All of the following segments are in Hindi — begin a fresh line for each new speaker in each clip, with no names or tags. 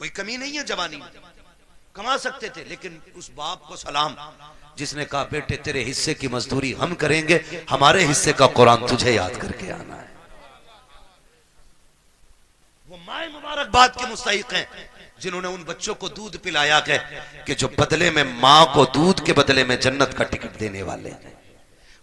कोई कमी नहीं है जवानी में, कमा सकते थे, लेकिन उस बाप को सलाम जिसने कहा बेटे तेरे हिस्से की मजदूरी हम करेंगे, हमारे हिस्से का कुरान तुझे याद करके आना है। वो माए मुबारकबाद के मुस्तहिक हैं जिन्होंने उन बच्चों को दूध पिलाया कि जो बदले में मां को दूध के बदले में जन्नत का टिकट देने वाले हैं।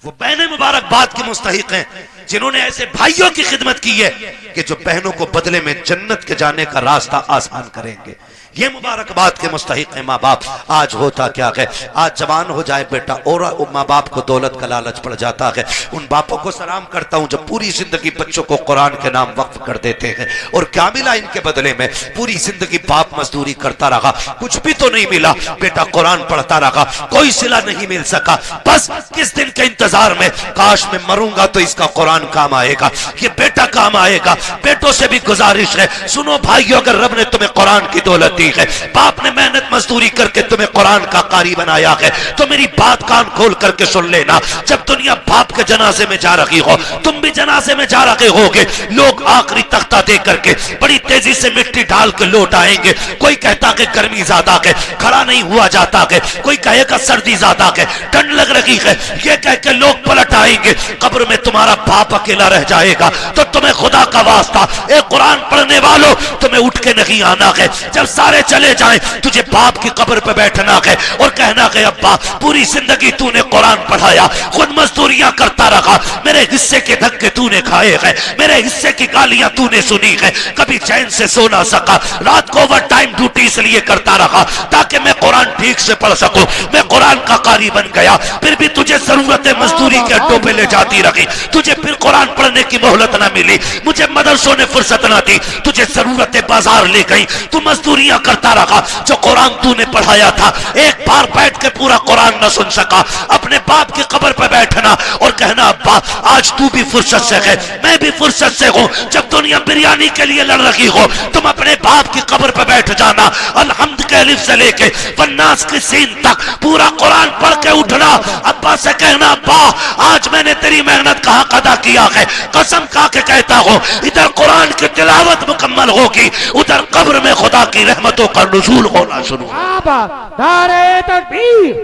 वो बहनें मुबारकबाद के मुस्तहिक हैं जिन्होंने ऐसे भाइयों की खिदमत की है कि जो बहनों को बदले में जन्नत के जाने का रास्ता आसान करेंगे। ये मुबारकबाद के मुस्तहिक है माँ बाप। आज होता क्या है, आज जवान हो जाए बेटा और माँ बाप को दौलत का लालच पड़ जाता है। उन बापों को सलाम करता हूँ जो पूरी जिंदगी बच्चों को कुरान के नाम वक्फ कर देते हैं, और क्या मिला इनके बदले में? पूरी जिंदगी बाप मजदूरी करता रहा, कुछ भी तो नहीं मिला, बेटा कुरान पढ़ता रहा, कोई सिला नहीं मिल सका। बस किस दिन के इंतजार में, काश मैं मरूंगा तो इसका कुरान काम आएगा, ये बेटा काम आएगा। बेटों से भी गुजारिश है, सुनो भाइयों, अगर रब ने तुम्हें कुरान की दौलत दी है, बाप ने मेहनत मजदूरी करके तुम्हें कुरान का कारी बनाया है, तो मेरी बात कान खोल करके सुन लेना। जब दुनिया बाप के जनाजे में जा रही हो, तुम भी जनाजे में जा रहे होगे, लोग आखिरी तख्ता दे करके बड़ी तेजी से मिट्टी डाल के लौट आएंगे। कोई कहता कि गर्मी ज्यादा है, खड़ा नहीं हुआ जाता है, कोई कहेगा सर्दी ज्यादा है, ठंड लग रही है, ये कह के लोग पलट आएंगे। कब्र में तुम्हारा बाप अकेला रह जाएगा। तो तुम्हें खुदा का वास्ता, एक कुरान पढ़ने वालों, तुम्हें उठ के नहीं आना है। जब सारे चले जाएं, तुझे बाप की कब्र पे बैठना है और कहना है अब्बा पूरी जिंदगी तूने कुरान पढ़ाया, खुद मजदूरियां करता रहा, मेरे हिस्से के धक्के तूने खाए हैं, मेरे हिस्से की गालियां तूने सुनी है, कभी चैन से सो ना सका, रात को ओवर टाइम ड्यूटी इसलिए करता रहा ताकि मैं कुरान ठीक से पढ़ सकूं, मैं कुरान का कारी बन गया, फिर भी तुझे जरूरत मजदूरी के अड्डों पे ले जाती रही, तुझे फिर कुरान पढ़ने की मोहलत ना मिली, मुझे मदरसों ने फुर्सत ना दी, तुझे जरूरत बाजार ले गई, तू मजदूरियां करता रहा। जो कुरान तूने पढ़ाया था, एक बार बैठ के पूरा कुरान न सुन सका। अपने बाप की कब्र पर बैठना और कहना अब्बा आज तू भी फुर्सत से है, मैं भी फुर्सत से हूं। जब दुनिया बिरयानी के लिए लड़ रही हो, तुम अपने बाप की कब्र पर बैठ जाना, अलहम्द के अलिफ से लेके वन्नास की सीन तक पूरा कुरान पढ़ के उठना। अब्बा से कहना अब्बा आज मैंने तेरी मेहनत का हक अदा किया है, कसम खा के कहता हूं, इधर कुरान की तिलावत मुकम्मल होगी, उधर कब्र में खुदा की रहमतों का नुज़ूल होना शुरू।
नारे तकबीर,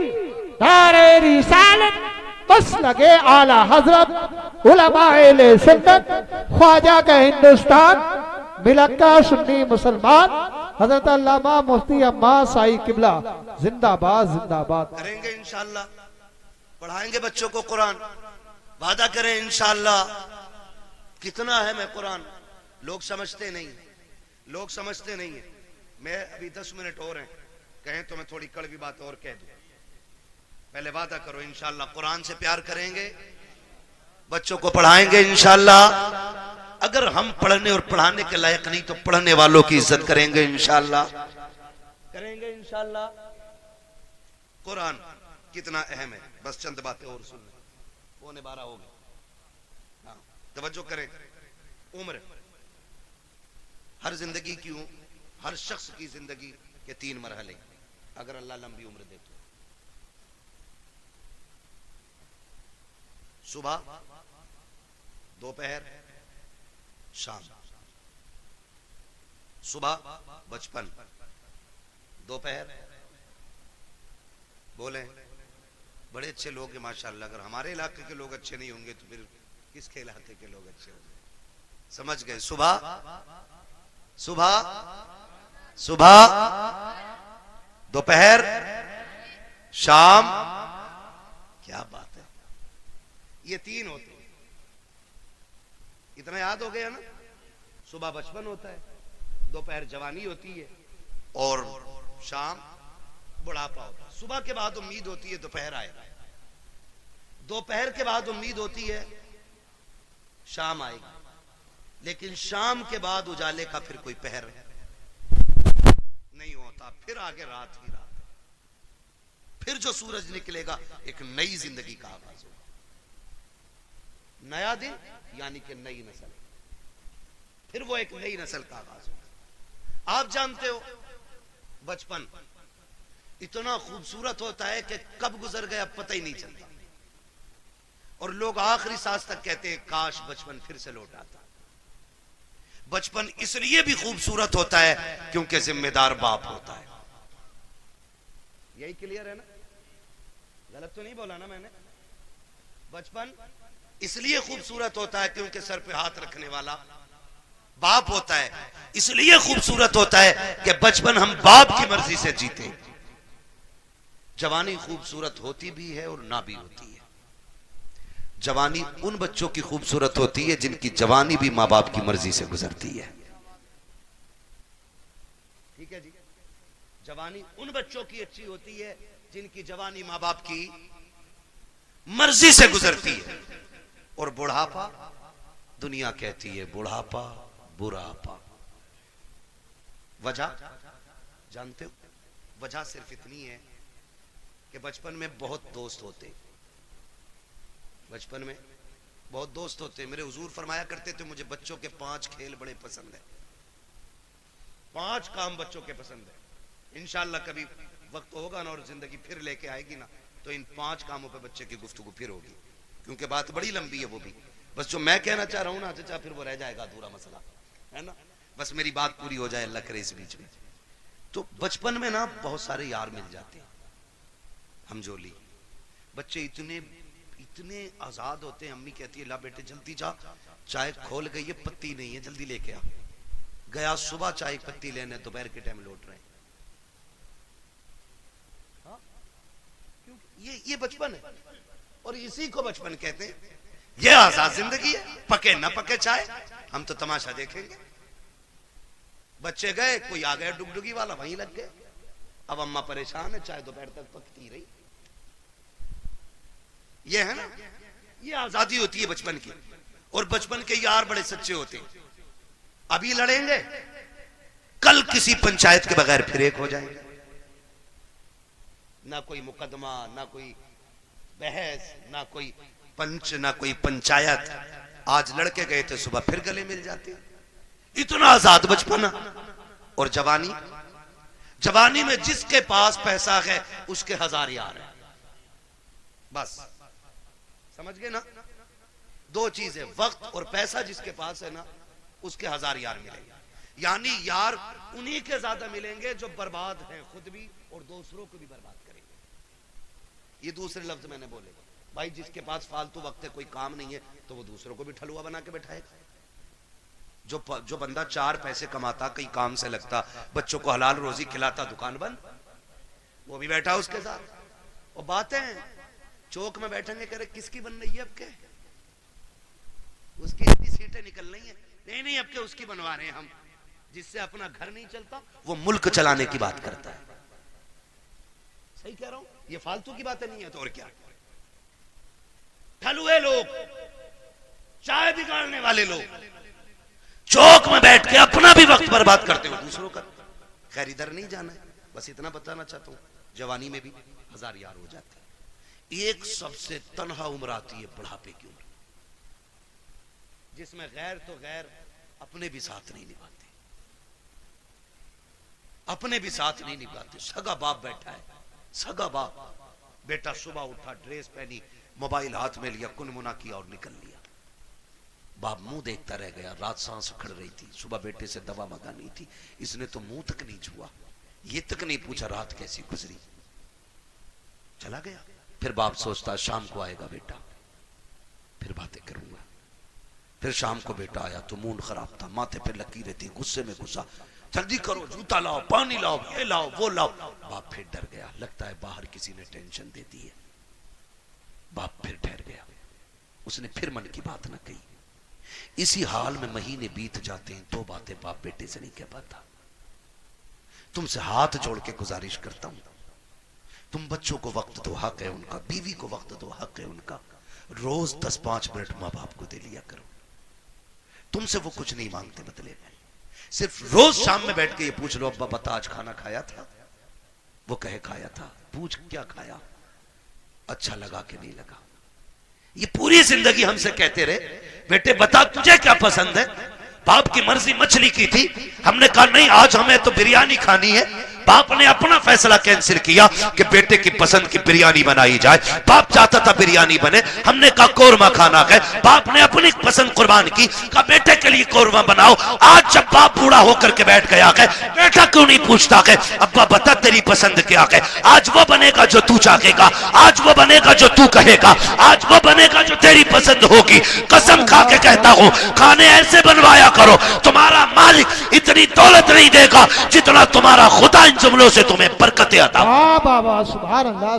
नारे रिसालत, बस लगे आला हजरत उलमाए सुन्नत, ख्वाजा का हिंदुस्तान, मिलक्का सुन्नी मुसलमान, हजरत अल्लामा मुफ्ती अम्मास साई किबला जिंदाबाद जिंदाबाद।
करेंगे इंशाअल्लाह, पढ़ाएंगे बच्चों को कुरान, वादा करें इंशाअल्लाह। कितना है मैं कुरान, लोग समझते नहीं, लोग समझते नहीं है। मैं अभी 10 मिनट और हैं, कहें तो मैं थोड़ी कड़वी बात और कह दूं। पहले वादा करो इंशाअल्लाह कुरान से प्यार करेंगे, बच्चों को पढ़ाएंगे इंशाअल्लाह। अगर हम पढ़ने और पढ़ाने के लायक नहीं तो पढ़ने वालों की इज्जत करेंगे इंशाअल्लाह, करेंगे इंशाअल्लाह। कुरान कितना अहम है, बस चंद बातें और सुन लें, 11:15 हो गए। हाँ, तवज्जो करें। उम्र, हर जिंदगी की, हर शख्स की जिंदगी के 3 मरहले, अगर अल्लाह लंबी उम्र दे तो। सुबह, दोपहर, शाम। सुबह बचपन, दोपहर, बोले बड़े अच्छे लोग हैं माशाअल्लाह। अगर हमारे इलाके के लोग अच्छे नहीं होंगे तो फिर किसके इलाके के लोग अच्छे होंगे? समझ गए? सुबह, सुबह, सुबह, दोपहर, शाम। क्या बात है, ये 3 होते हैं। इतना याद हो गया ना? सुबह बचपन होता है, दोपहर जवानी होती है और शाम बुढ़ापा होता है। सुबह के बाद उम्मीद होती है दोपहर आएगा, दोपहर के बाद उम्मीद होती है शाम आएगी, लेकिन शाम के बाद उजाले का फिर कोई पहर नहीं होता, फिर आगे रात ही रात, फिर जो सूरज निकलेगा एक नई जिंदगी का आगाज होगा, नया दिन यानी कि नई नस्ल, फिर वो एक नई नस्ल का आगाज होगा। आप जानते हो बचपन इतना खूबसूरत होता है कि कब गुजर गया पता ही नहीं चलता, और लोग आखिरी सांस तक कहते हैं काश बचपन फिर से लौट आता। बचपन इसलिए भी खूबसूरत होता है क्योंकि जिम्मेदार बाप होता है। यही क्लियर है ना? गलत तो नहीं बोला ना मैंने? बचपन इसलिए खूबसूरत होता है क्योंकि सर पे हाथ रखने वाला बाप होता है। इसलिए खूबसूरत होता है कि बचपन हम बाप की मर्जी से जीते। जवानी खूबसूरत होती भी है और ना भी होती है। जवानी उन बच्चों की खूबसूरत होती है जिनकी जवानी भी मां बाप की मर्जी से गुजरती है। ठीक है जी? जवानी उन बच्चों की अच्छी होती है जिनकी जवानी मां बाप की मर्जी से गुजरती है। और बुढ़ापा, दुनिया कहती है बुढ़ापा बुढ़ापा। वजह जानते हो? वजह सिर्फ इतनी है कि बचपन में बहुत दोस्त होते। बचपन में बहुत दोस्त होते। मेरे हुजूर फरमाया करते थे, मुझे बच्चों के 5 खेल बड़े पसंद है। 5 काम बच्चों के पसंद है। इंशाअल्लाह कभी वक्त होगा ना और जिंदगी फिर लेके आएगी ना, तो इन 5 कामों पे बच्चे की गुफ्तगू फिर होगी, क्योंकि बात बड़ी लंबी है वो भी। बस जो मैं कहना चाह रहा हूं ना चाचा, फिर वो रह जाएगा अधूरा मसला, है ना? बस मेरी बात पूरी हो जाए, अल्लाह करे इस बीच में। तो बचपन में ना बहुत सारे यार मिल जाते हैं। हम जोली बच्चे इतने इतने आजाद होते हैं। अम्मी कहती है ला बेटे जल्दी जा, चाय खोल गई है, पत्ती नहीं है, जल्दी लेके आ। गया सुबह चाय पत्ती लेने, दोपहर के टाइम लौट रहे। हाँ? ये बचपन है और इसी को बचपन कहते हैं। ये आजाद जिंदगी है। पके ना पके चाय, हम तो तमाशा देखेंगे। बच्चे गए, कोई आ गया डुगडुगी वाला, वहीं लग गए। अब अम्मा परेशान है, चाय दोपहर तक पकती रही। ये है ना, ये आजादी होती है बचपन की। और बचपन के यार बड़े सच्चे होते हैं। अभी लड़ेंगे, कल किसी पंचायत के बगैर फिर एक हो जाएंगे। ना कोई मुकदमा, ना कोई बहस, ना कोई पंच, ना कोई पंचायत। आज लड़के गए थे, सुबह फिर गले मिल जाते। इतना आजाद बचपन। और जवानी, जवानी में जिसके पास पैसा है उसके 1000 यार है। बस समझ गए ना? 2 चीजें, वक्त और पैसा। जिसके पास है ना उसके 1000 यार मिलेंगे। यानी यार उन्हीं के ज्यादा मिलेंगे जो बर्बाद हैं खुद भी और दूसरों को भी बर्बाद करेंगे। ये दूसरे लफ्ज मैंने बोले। भाई जिसके पास फालतू वक्त है, कोई काम नहीं है, तो वो दूसरों को भी ठलुआ बना के बैठाएगा। जो बंदा 4 पैसे कमाता, कहीं काम से लगता, बच्चों को हलाल रोजी खिलाता, दुकान बंद, वो भी बैठा उसके साथ। और बातें चौक में बैठेंगे, करे किसकी बन रही है अब के? उसकी इतनी सीटें निकल रही हैं। नहीं अब के उसकी बनवा रहे हैं हम। जिससे अपना घर नहीं चलता वो मुल्क चलाने की बात करता है। सही कह रहा हूं? ये फालतू की बातें नहीं है तो और क्या। ठलुए लोग, चाय बिगाड़ने वाले लोग चौक में बैठ के अपना भी वक्त बर्बाद करते हो, दूसरों का। खैर इधर नहीं जाना है, बस इतना बताना चाहता हूं, जवानी में भी 1000 यार हो जाते हैं। एक सबसे तन्हा उम्र आती है बुढ़ापे की उम्र, जिसमें गैर तो गैर अपने भी साथ नहीं निभाते, अपने भी साथ नहीं निभाते। सगा बाप बैठा है, सगा बाप। बेटा सुबह उठा, ड्रेस पहनी, मोबाइल हाथ में लिया, कुनमुना किया और निकल लिया। बाप मुंह देखता रह गया। रात सांस उखड़ रही थी, सुबह बेटे से दवा मंगानी थी, इसने तो मुंह तक नहीं छुआ, ये तक नहीं पूछा रात कैसी गुजरी, चला गया। फिर बाप सोचता शाम को आएगा बेटा, फिर बातें करूंगा। फिर शाम को बेटा आया तो मूड खराब था, माथे पे लकीरें थी, गुस्से में गुस्सा, जल्दी करो, जूता लाओ, पानी लाओ, ये लाओ, वो लाओ। बाप फिर डर गया, लगता है बाहर किसी ने टेंशन दे दी है। बाप फिर ठहर गया, उसने फिर मन की बात न कही। इसी हाल में महीने बीत जाते हैं, 2 बातें बाप बेटे से नहीं कह पाता। तुमसे हाथ जोड़ के गुजारिश करता हूं, तुम बच्चों को वक्त दो, हक है उनका, बीवी को वक्त दो, हक है उनका। रोज 10-5 मिनट मां बाप को दे लिया करो। तुमसे वो कुछ नहीं मांगते बदले में, सिर्फ रोज शाम में बैठ के ये पूछ लो, अब्बा बता आज खाना खाया था? वो कहे खाया था। पूछ क्या खाया? अच्छा लगा कि नहीं लगा? ये पूरी जिंदगी हमसे कहते रहे, बेटे बता तुझे क्या पसंद है? बाप की मर्जी मछली की थी, हमने कहा नहीं आज हमें तो बिरयानी खानी है। बाप ने अपना फैसला कैंसिल किया कि बेटे की पसंद की बिरयानी बनाई जाए। बाप चाहता था बिरयानी बने, हमने कहा कोरमा खाना है। बाप ने अपनी पसंद कुर्बान की, कहा बेटे के लिए कोरमा बनाओ। आज जब बाप बूढ़ा होकर के बैठ गया है, बेटा क्यों नहीं पूछता है अब्बा बता तेरी पसंद क्या है? आज वो बनेगा जो तू चाहेगा, आज वो बनेगा जो तू कहेगा, आज वो बनेगा जो तेरी पसंद होगी। कसम खा के कहता हूं, खाने ऐसे बनवाया करो, तुम्हारा मालिक इतनी दौलत नहीं देगा जितना तुम्हारा खुदा इन जुमलों से तुम्हें बरकतें अता।
वाह बाबा, सुभान अल्लाह,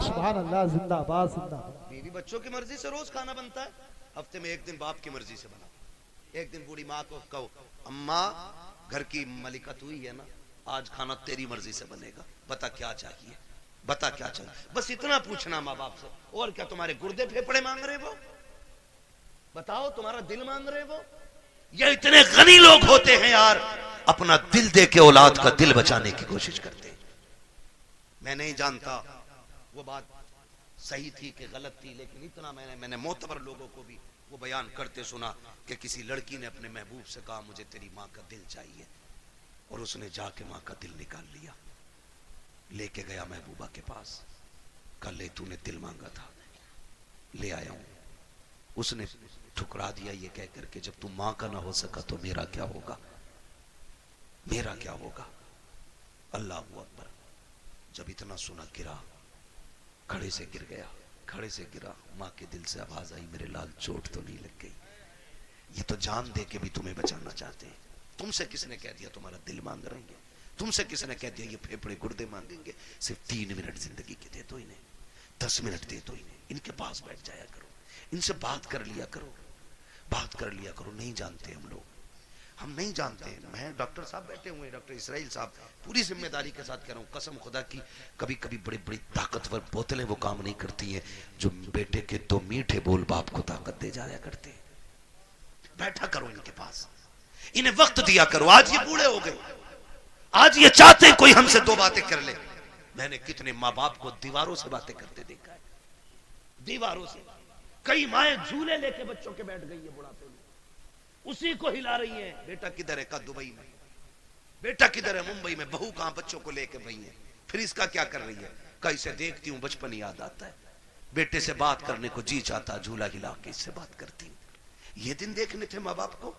जिंदाबाद जिंदाबाद।
बीवी बच्चों की मर्जी से रोज खाना बनता है, हफ्ते में एक दिन बाप की मर्जी से बना। एक दिन बूढ़ी माँ को कहो अम्मा घर की मलिका तू ही है ना, आज खाना तेरी मर्जी से बनेगा, बता क्या चाहिए, बता क्या चाहिए। बस इतना पूछना माँ बाप से। और क्या तुम्हारे गुर्दे फेफड़े मांग रहे वो? बताओ तुम्हारा दिल मांग रहे वो? ये इतने गनी लोग होते हैं यार, अपना दिल दे के औलाद का दिल बचाने की कोशिश करते हैं। मैं नहीं जानता वो बात सही थी कि गलत थी, लेकिन इतना मैंने मोतबर लोगों को भी वो बयान करते सुना कि किसी लड़की ने अपने महबूब से कहा मुझे तेरी माँ का दिल चाहिए, और उसने जाके माँ का दिल निकाल लिया, लेके गया महबूबा के पास, कल ले तूने दिल मांगा था ले आया हूं। उसने ठुकरा दिया ये कह करके जब तू मां का ना हो सका तो मेरा क्या होगा, मेरा क्या होगा। अल्लाह अकबर। जब इतना सुना गिरा, खड़े से गिर गया, खड़े से गिरा। मां के दिल से आवाज आई मेरे लाल चोट तो नहीं लग गई? ये तो जान दे के भी तुम्हें बचाना चाहते हैं। तुमसे किसने कह दिया तुम्हारा दिल मांग रहे हैं? तुमसे किसने कह दिया ये फेफड़े गुर्दे मांगेंगे? सिर्फ 3 मिनट जिंदगी के दे दो इन्हें, 10 मिनट दे दो इन्हें, इनके पास बैठ जाया करो, इनसे बात कर लिया करो, बात कर लिया करो। नहीं जानते हम लोग, हम नहीं जानते। मैं डॉक्टर साहब बैठे हुए, डॉक्टर इसराइल साहब, पूरी जिम्मेदारी के साथ कह रहा हूँ, कसम खुदा की, कभी कभी बड़ी बड़ी ताकतवर बोतलें वो काम नहीं करती हैं जो बेटे के 2 मीठे बोल बाप को ताकत दे जाया करते हैं। बैठा करो इनके पास, इन्हें वक्त दिया करो। आज ये बूढ़े हो गए, आज ये चाहते कोई हमसे 2 बातें कर ले। मैंने कितने माँ बाप को दीवारों से बातें करते देखा है, दीवारों से। कई माएं झूले लेके बच्चों के बैठ गई है बुढ़ापे में, उसी को हिला रही है। बेटा किधर है? का दुबई में। बेटा किधर है? मुंबई में। बहू कहां? बच्चों को लेके भई है। फिर इसका क्या कर रही है? कहीं से देखती हूं बचपन याद आता है, बेटे से बात करने को जी चाहता, झूला हिला के इससे बात करती हूं। ये दिन देखने थे माँ बाप को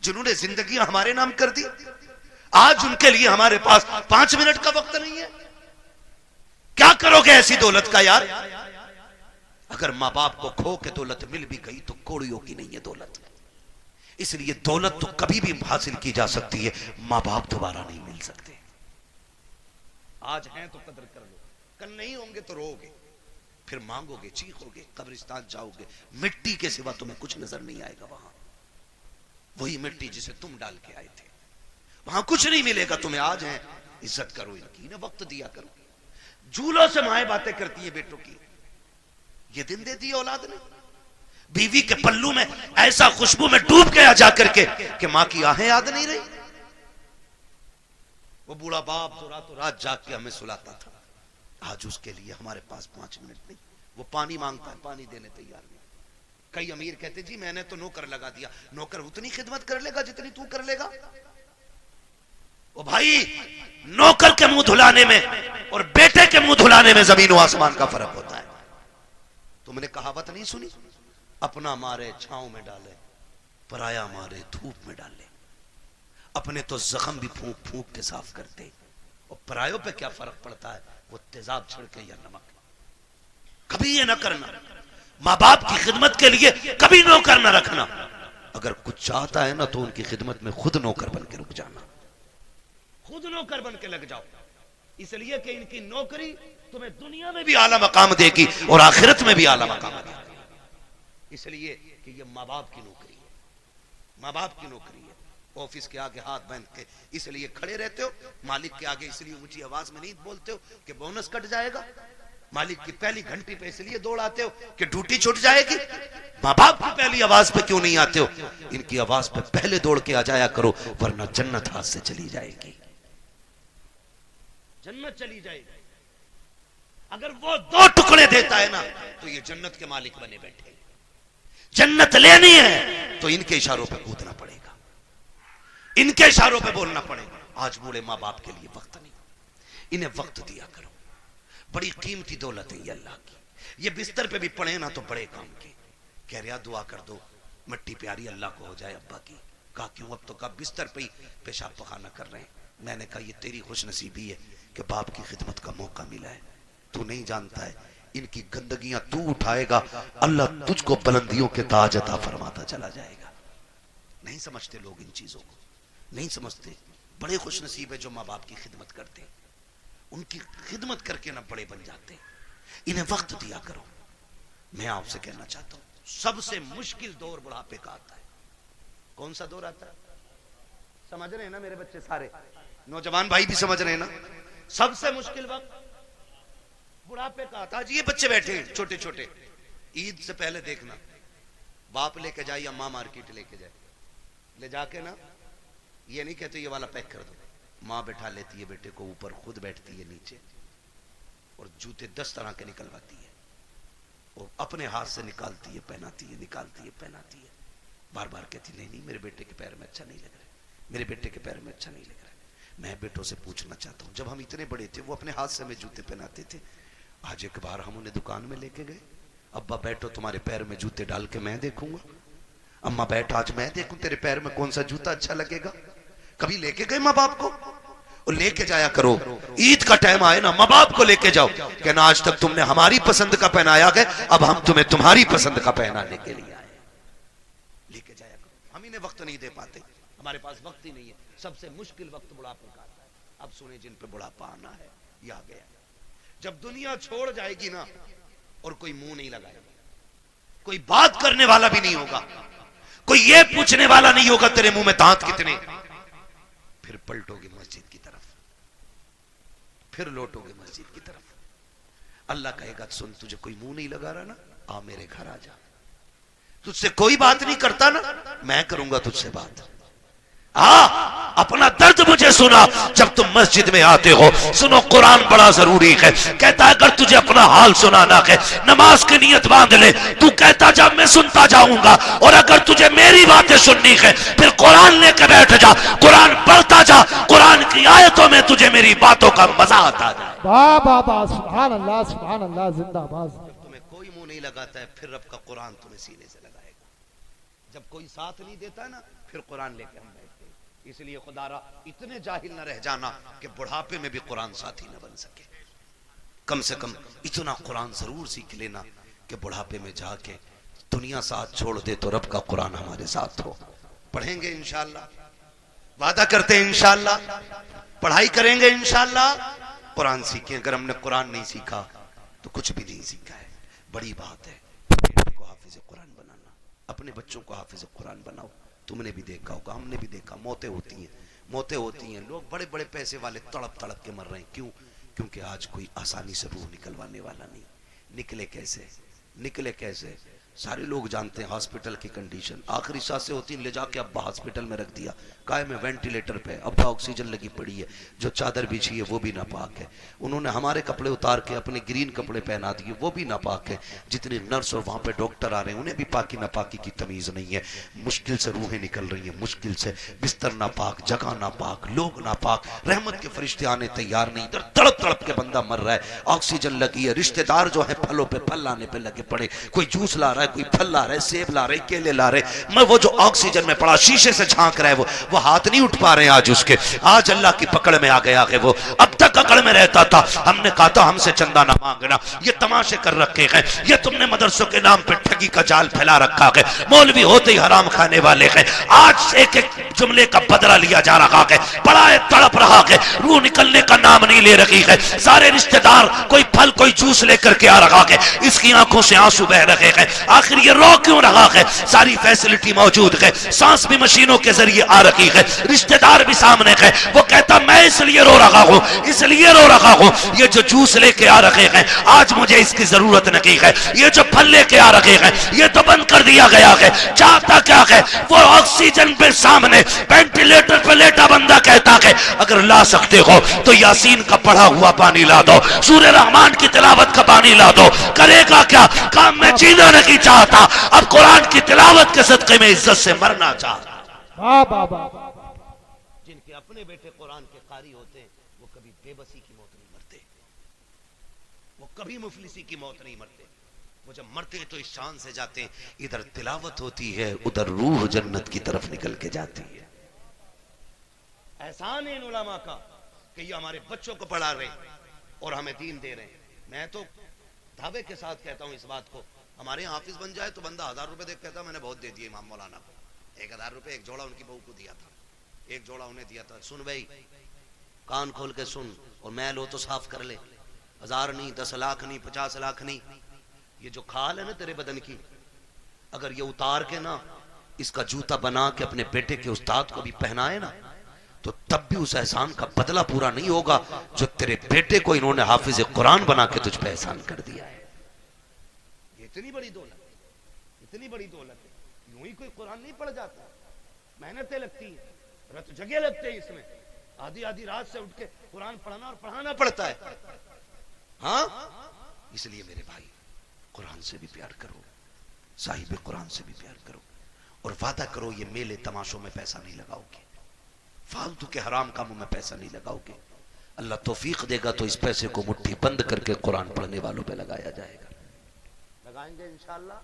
जिन्होंने जिंदगी हमारे नाम कर दी। आज उनके लिए हमारे पास 5 मिनट का वक्त नहीं है। क्या करोगे ऐसी दौलत का यार? अगर माँ बाप को खो के दौलत मिल भी गई तो कौड़ियों की नहीं है दौलत। इसलिए दौलत तो कभी भी हासिल की जा सकती है, माँ बाप दोबारा नहीं मिल सकते। आज हैं तो कदर कर लो, कल नहीं होंगे तो रोओगे, फिर मांगोगे, चीखोगे, कब्रिस्तान जाओगे, मिट्टी के सिवा तुम्हें कुछ नजर नहीं आएगा। वहां वही मिट्टी जिसे तुम डाल के आए थे, वहां कुछ नहीं मिलेगा तुम्हें। आज है, इज्जत करो इनकी, इन्हें वक्त दिया करो। झूलों से माए बातें करती है बेटों की। ये दिन दे दी औलाद ने, बीवी के पल्लू में ऐसा खुशबू में डूब गया जाकर के कि मां की आहें याद नहीं रही। वो बूढ़ा बाप जो रातों रात जाग के हमें सुलाता था, आज उसके लिए हमारे पास 5 मिनट नहीं। वो पानी मांगता है, पानी देने तैयार नहीं। कई अमीर कहते जी मैंने तो नौकर लगा दिया। नौकर उतनी खिदमत कर लेगा जितनी तू कर लेगा। ओ भाई, नौकर के मुंह धुलाने में और बेटे के मुंह धुलाने में जमीन और आसमान का फर्क होता है। तुमने कहावत नहीं सुनी? अपना मारे छांव में डाले, पराया मारे धूप में डाले। अपने तो जख्म भी फूंक फूंक के साफ करते, और परायों पे क्या फर्क पड़ता है, वो तेजाब छिड़के या नमक। कभी ये ना करना, माँ बाप की खिदमत के लिए कभी नौकर ना रखना। अगर कुछ चाहता है ना तो उनकी खिदमत में खुद नौकर बन के रुक जाना, खुद नौकर बन के लग जाओ। इसलिए कि इनकी नौकरी तुम्हें दुनिया में भी आला मकाम देगी और आखिरत में भी आला मकाम देगी। इसलिए कि ये माँ बाप की नौकरी है, माँ बाप की नौकरी है। ऑफिस के आगे हाथ बांध के इसलिए खड़े रहते हो, मालिक के आगे इसलिए ऊंची आवाज में नहीं बोलते हो कि बोनस कट जाएगा, मालिक की पहली घंटी पे इसलिए दौड़ आते हो कि ड्यूटी छूट जाएगी। माँ बाप की पहली आवाज पे क्यों नहीं आते हो? इनकी आवाज पे पहले दौड़ के आ जाया करो, वरना जन्नत हाथ से चली जाएगी, जन्नत चली जाएगी। अगर वो 2 टुकड़े देता है ना तो ये जन्नत के मालिक बने बैठे। जन्नत लेनी है तो इनके इशारों पे कूदना पड़ेगा, इनके इशारों पे बोलना पड़ेगा। आज बूढ़े माँ बाप के लिए वक्त नहीं, इन्हें वक्त दिया करो, बड़ी कीमती दौलत है ये अल्लाह की। ये बिस्तर पे भी पड़े ना तो बड़े काम के। कह रहा दुआ कर दो मिट्टी प्यारी अल्लाह को हो जाए अब्बा की। कहा क्यों? अब तो कहा बिस्तर पे ही पेशाब पखाना कर रहे हैं। मैंने कहा ये तेरी खुशनसीबी है कि बाप की खिदमत का मौका मिला है। तू नहीं जानता है इनकी गंदगियां तू उठाएगा, अल्लाह तुझको बुलंदियों के ताज अता फरमाता चला जाएगा। नहीं समझते लोग इन चीजों को, नहीं समझते। बड़े खुशनसीब है जो माँ बाप की खिदमत करते, उनकी खिदमत करके ना बड़े बन जाते। इन्हें वक्त दिया करो। मैं आपसे कहना चाहता हूं सबसे मुश्किल दौर बुढ़ापे का आता है। कौन सा दौर आता है? समझ रहे हैं ना मेरे बच्चे सारे, नौजवान भाई भी समझ रहे हैं ना? सबसे मुश्किल वक्त बुढ़ापे का आता है। ये बच्चे बैठे हैं छोटे छोटे, ईद से पहले देखना बाप लेके जाए या माँ मार्केट लेके जाए, ले जाके ना ये नहीं कहते ये वाला पैक कर दो, माँ बैठा लेती है बेटे को ऊपर, खुद बैठती है नीचे और जूते 10 तरह के निकलवाती है और अपने हाथ से निकालती है, पहनाती है, निकालती है, पहनाती है। बार बार कहती नहीं नहीं मेरे बेटे के पैर में अच्छा नहीं लग रहा है, मेरे बेटे के पैर में अच्छा नहीं लग रहा है। मैं बेटों से पूछना चाहता हूँ, जब हम इतने बड़े थे वो अपने हाथ से हमें जूते पहनाते थे। आज एक बार हम उन्हें दुकान में लेके गए, अब्बा बैठो तुम्हारे पैर में जूते डाल के मैं देखूंगा। अम्मा बैठ आज मैं देखूं तेरे पैर में कौन सा जूता अच्छा लगेगा। कभी लेके गए माँ बाप को? और लेके जाया करो। ईद का टाइम आए ना माँ बाप को लेके जाओ, कहना आज तक तुमने हमारी पसंद का पहनाया गया, अब हम तुम्हें तुम्हारी पसंद का पहनाने के लिए आए। लेके जाया करो। हम इन्हें वक्त नहीं दे पाते, हमारे पास वक्त ही नहीं है। सबसे मुश्किल वक्त बुढ़ापे का आता है। अब सुने जिन पे बुढ़ापा आना है ये आ गया। जब दुनिया छोड़ जाएगी ना और कोई मुंह नहीं लगाएगा, कोई बात करने वाला भी नहीं होगा, कोई ये पूछने वाला नहीं होगा तेरे मुंह में दांत कितने, फिर पलटोगे मस्जिद की तरफ, फिर लौटोगे मस्जिद की तरफ। अल्लाह कहेगा सुन तुझे कोई मुंह नहीं लगा रहा ना, आ मेरे घर आ जा। तुझसे कोई बात नहीं करता ना, मैं करूंगा तुझसे बात। अपना दर्द मुझे सुना जब तुम मस्जिद में आते हो। सुनो कुरान बड़ा जरूरी है। कहता है अगर तुझे अपना हाल सुनाना है नमाज की नियत बांध ले, तू कहता जा मैं सुनता जाऊंगा। और अगर तुझे मेरी बातें सुननी है फिर कुरान लेके बैठ जा, कुरान पढ़ता जा, कुरान की आयतों में तुझे मेरी बातों का मजा आता जाए।
वाह वाह वाह, सुभान अल्लाह, जिंदाबाद।
जब तुम्हें कोई मुंह नहीं लगाता है फिर रब का कुरान तुम्हें सीने से लगाएगा। जब कोई साथ नहीं देता है ना फिर कुरान लेके हम बैठते। इसलिए खुदारा इतने जाहिल न रह जाना कि बुढ़ापे में भी कुरान साथी न बन सके। कम से कम इतना कुरान जरूर सीख लेना कि बुढ़ापे में जाके दुनिया साथ छोड़ दे तो रब का कुरान हमारे साथ हो। पढ़ेंगे इंशाअल्लाह, वादा करते हैं इंशाअल्लाह, पढ़ाई करेंगे इंशाअल्लाह, कुरान सीखें। अगर हमने कुरान नहीं सीखा तो कुछ भी नहीं सीखा है। बड़ी बात है बेटे को हाफिज कुरान बनाना, अपने बच्चों को हाफिज कुरान बनाओ। तुमने भी देखा होगा, हमने भी देखा, मौतें होती हैं, मौतें होती हैं। लोग बड़े बड़े पैसे वाले तड़प तड़प के मर रहे हैं। क्यों? क्योंकि आज कोई आसानी से रूह निकलवाने वाला नहीं। निकले कैसे? निकले कैसे? सारे लोग जानते हैं हॉस्पिटल की कंडीशन। आखिरी सांसें होती हैं, ले जाके अब्बा हॉस्पिटल में रख दिया, काय में वेंटिलेटर पे, अब्बा ऑक्सीजन लगी पड़ी है, जो चादर बिछी है वो भी नापाक है। उन्होंने हमारे कपड़े उतार के अपने ग्रीन कपड़े पहना दिए, वो भी नापाक है। जितने नर्स और वहां पे डॉक्टर आ रहे हैं उन्हें भी पाकी नापाकी की तमीज नहीं है। मुश्किल से रूहें निकल रही हैं, मुश्किल से। बिस्तर नापाक, जगह नापाक, लोग नापाक, रहमत के फरिश्ते आने तैयार नहीं। इधर तड़प तड़प के बंदा मर रहा है, ऑक्सीजन लगी है। रिश्तेदार जो है फलों पे फल लाने पे लगे पड़े, कोई जूस ला रहा है, कोई फल ला रहा है, सेब ला रहे, केले ला रहे। मैं वो जो ऑक्सीजन में पड़ा शीशे से झांक रहा है वो हाथ नहीं उठ पा रहे हैं आज उसके। आज अल्लाह की पकड़ में आ गया है वो। अब तक अकड़ में रहता था, हमने कहा था हमसे चंदा ना मांगना, ये तमाशे कर रखे हैं, ये तुमने मदरसों के नाम पे ठगी का जाल फैला रखा है, मौलवी होते ही हराम खाने वाले हैं। आज एक एक जुमले का बदला लिया जा रहा है, बड़ा तड़प रहा है, रूह निकलने का नाम नहीं ले रही है। सारे रिश्तेदार कोई फल कोई जूस लेकर के आ रहा है, इसकी आंखों से आंसू बह रहे हैं। आखिर ये रो क्यों रहा है? सारी फैसिलिटी मौजूद है, सांस भी मशीनों के जरिए आ रही है, रिश्तेदार भी सामने है। वो कहता मैं इसलिए रो रहा हूं, इसलिए रो रहा हूं, ये जो जूस लेके आ रहे हैं आज मुझे इसकी जरूरत नहीं है, ये जो फल लेके आ रहे हैं ये तो बंद कर दिया गया है। चाहता क्या है? वो ऑक्सीजन पे सामने वेंटिलेटर पे लेटा बंदा कहता है अगर ला सकते हो तो यासीन का पढ़ा हुआ पानी ला दो, सूरह रहमान की तिलावत का पानी ला दो। करेगा क्या? काम में जीना नहीं चाहता, अब कुरान की तिलावत के सदके में इज्जत से मरना चाहता।
वाह वाह वाह।
जिनके अपने बेटे कुरान के कारी होते हैं वो कभी बेबसी की मौत नहीं मरते, वो कभी मुफलिसी की मौत नहीं मरते। वो जब मरते हैं तो इस शान से जाते हैं, इधर तिलावत होती है, उधर रूह जन्नत की तरफ निकल के जाती है। एहसान है इन उलमा का कि ये हमारे बच्चों को पढ़ा रहे और हमें दीन दे रहे हैं। मैं तो दावे के साथ कहता हूं इस बात को, हमारे हाफिज बन जाए तो बंदा 1000 रुपए देख कहता मैंने बहुत दे दिए इमाम मौलाना को। 1000 रुपए एक जोड़ा उनकी बहू को दिया था, एक जोड़ा उन्हें दिया था। सुन भाई, कान खोल के सुन, और मैल हो तो साफ कर ले। 1000 नहीं, 10 लाख नहीं, 50 लाख नहीं, ये जो खाल है ना तेरे बदन की, अगर ये उतार के ना इसका जूता बना के अपने बेटे के उस्ताद को भी पहनाए ना, तो तब भी उस एहसान का बदला पूरा नहीं होगा जो तेरे बेटे को इन्होंने हाफिज कुरान बना के तुझ पे एहसान कर दिया है। ये इतनी बड़ी दौलत, इतनी बड़ी दौलत है। यूं ही कोई कुरान नहीं पढ़ जाता, मेहनतें लगती है, रत जगह लगते हैं इसमें, आधी आधी रात से उठ के कुरान पढ़ना और पढ़ाना पड़ता है। हाँ, इसलिए मेरे भाई कुरान से भी प्यार करो, साहिब कुरान से भी प्यार करो, और वादा करो ये मेले तमाशों में पैसा नहीं लगाओगे, फालतू के हराम कामों में पैसा नहीं लगाओगे। अल्लाह तौफीक देगा तो इस पैसे को मुट्ठी बंद करके कुरान पढ़ने वालों पे लगाया जाएगा, लगाएंगे इंशाअल्लाह।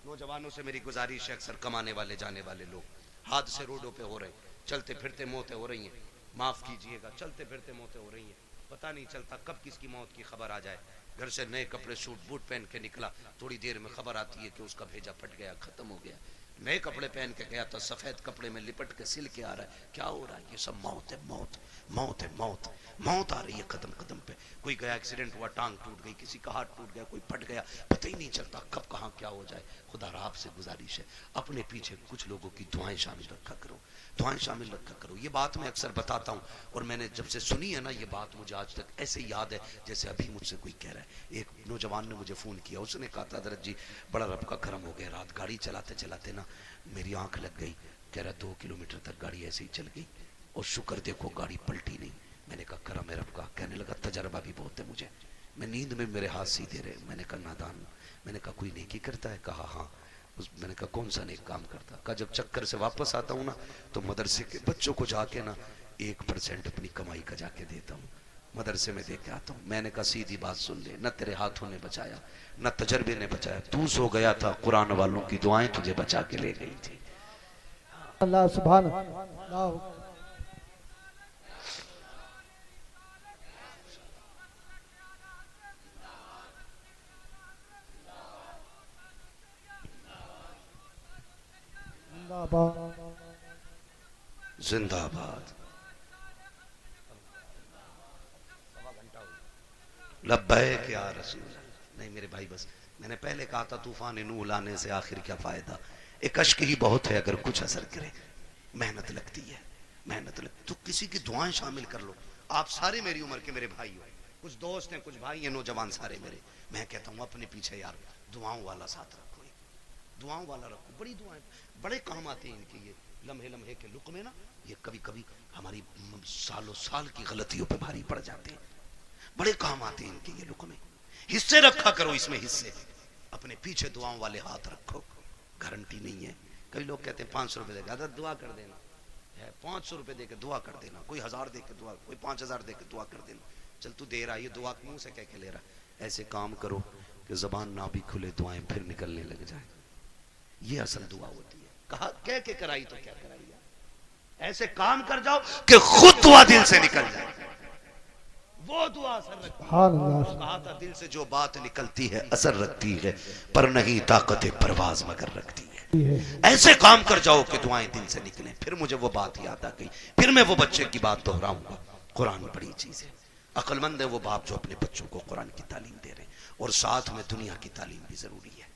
नौजवानों से मेरी गुजारिश है, अक्सर कमाने वाले जाने वाले लोग हादसे रोडों पे हो रहे, चलते फिरते मौतें हो रही हैं, माफ कीजिएगा, चलते फिरते मौतें हो रही हैं, पता नहीं चलता कब किसकी मौत की खबर आ जाए। घर से नए कपड़े सूट बूट पहन के निकला, थोड़ी देर में खबर आती है कि उसका भेजा फट गया, खत्म हो गया। नए कपड़े पहन के गया तो सफेद कपड़े में लिपट के सिल के आ रहा है, क्या हो रहा है? ये सब मौत है, मौत, मौत है, मौत, मौत आ रही है कदम कदम पे। कोई गया एक्सीडेंट हुआ, टांग टूट गई, किसी का हाथ टूट गया, कोई फट गया, पता ही नहीं चलता कब कहाँ क्या हो जाए। खुदा आपसे गुजारिश है, अपने पीछे कुछ लोगों की दुआएं शामिल रखा करो, दुआएं शामिल रखा करो। ये बात मैं अक्सर बताता हूँ, और मैंने जब से सुनी है ना ये बात, मुझे आज तक ऐसे याद है जैसे अभी मुझसे कोई कह रहा है। एक नौजवान ने मुझे फ़ोन किया, उसने कहा था हज़रत जी बड़ा रब का करम हो गया, रात गाड़ी चलाते चलाते ना मेरी आंख लग गई। कह रहा 2 किलोमीटर तक गाड़ी ऐसे ही चल गई, और शुक्र देखो गाड़ी पलटी नहीं। मैंने कहा करम है रब का। कहने लगा तजर्बा भी बहुत है मुझे, मैं नींद में मेरे हाथ सीधे रहे। मैंने कहा नादान, मैंने कहा कोई नेकी करता है? कहा हाँ। मैंने कहा कौन सा नेक काम करता? कहा जब चक्कर से वापस आता हूँ ना तो मदरसे के बच्चों को जाके ना 1% अपनी कमाई का जाके देता हूँ, मदरसे में दे के आता हूँ। मैंने कहा सीधी बात सुन ले, न तेरे हाथों ने बचाया न तजर्बे ने बचाया, तू सो गया था, कुरान वालों की दुआएं तुझे बचा के ले गई थी।
अल्लाह सुभान अल्लाह।
जिंदाबाद। लब्बैक या रसूल। नहीं मेरे भाई, बस मैंने पहले कहा था तूफान नूह लाने से आखिर क्या फायदा, एक अश्क ही बहुत है अगर कुछ असर करे। मेहनत लगती है, मेहनत लगती, तो किसी की दुआएं शामिल कर लो। आप सारे मेरी उम्र के मेरे भाई हो, कुछ दोस्त हैं, कुछ भाई हैं, नौजवान सारे मेरे। मैं कहता हूँ अपने पीछे यार दुआओं वाला साथ रखो, दुआओं वाला रखो। बड़ी दुआएं बड़े काम आते हैं इनके, ये लम्हे लम्हे के लुक में ना, ये कभी कभी हमारी सालों साल की गलतियों पे भारी पड़ जाते हैं। बड़े काम आते हैं इनके ये लुक में। हिस्से रखा करो इसमें, हिस्से अपने पीछे दुआओं वाले हाथ रखो। गारंटी नहीं है, कई लोग कहते हैं 500 रुपए देगा, दुआ कर देना है, 500 रुपए देकर दुआ कर देना, कोई 1000 देकर दुआ, कोई 5000 देकर दुआ कर देना। चल तू दे रहा है, ये दुआ मुंह से कह के ले रहा है। ऐसे काम करो कि जबान ना भी खुले, दुआएं फिर निकलने लग जाए। ये असल दुआ होती है। कहा कह के कराई तो क्या कराई यार, ऐसे काम कर जाओ कि खुद दुआ दिल से निकल जाए, वो दुआ असर रखती है। कहा था दिल से जो बात निकलती है असर रखती है, पर नहीं ताकत परवाज मगर रखती है। ऐसे काम कर जाओ कि दुआएं दिल से निकलें। फिर मुझे वो बात याद आ गई, फिर मैं वो बच्चे की बात दोहराऊंगा। कुरान बड़ी चीज है, अक्लमंद है वो बाप जो अपने बच्चों को कुरान की तालीम दे रहे हैं, और साथ में दुनिया की तालीम भी जरूरी है,